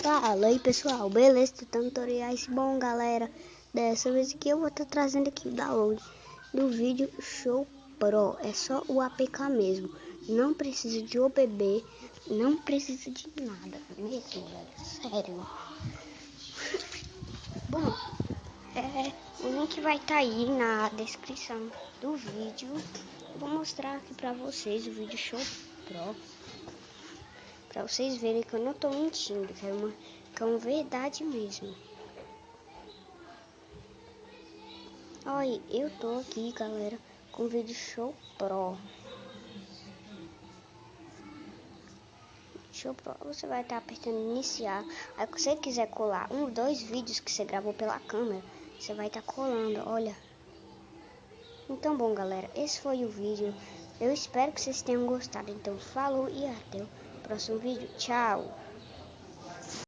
Fala aí pessoal, beleza? Tutoriais. Bom galera, dessa vez aqui eu vou estar trazendo aqui o download do vídeo Show Pro. É só o APK mesmo, não precisa de OBB, não precisa de nada mesmo, velho, sério. Bom, o link vai estar aí na descrição do vídeo. Vou mostrar aqui pra vocês o vídeo Show Pro, pra vocês verem que eu não tô mentindo, que é uma verdade mesmo. Olha, eu tô aqui, galera, com o vídeo Show Pro. Show Pro, você vai estar apertando iniciar. Aí, se você quiser colar dois vídeos que você gravou pela câmera, você vai estar colando, olha. Então, bom, galera, esse foi o vídeo. Eu espero que vocês tenham gostado. Então, falou e até o próximo vídeo. Tchau!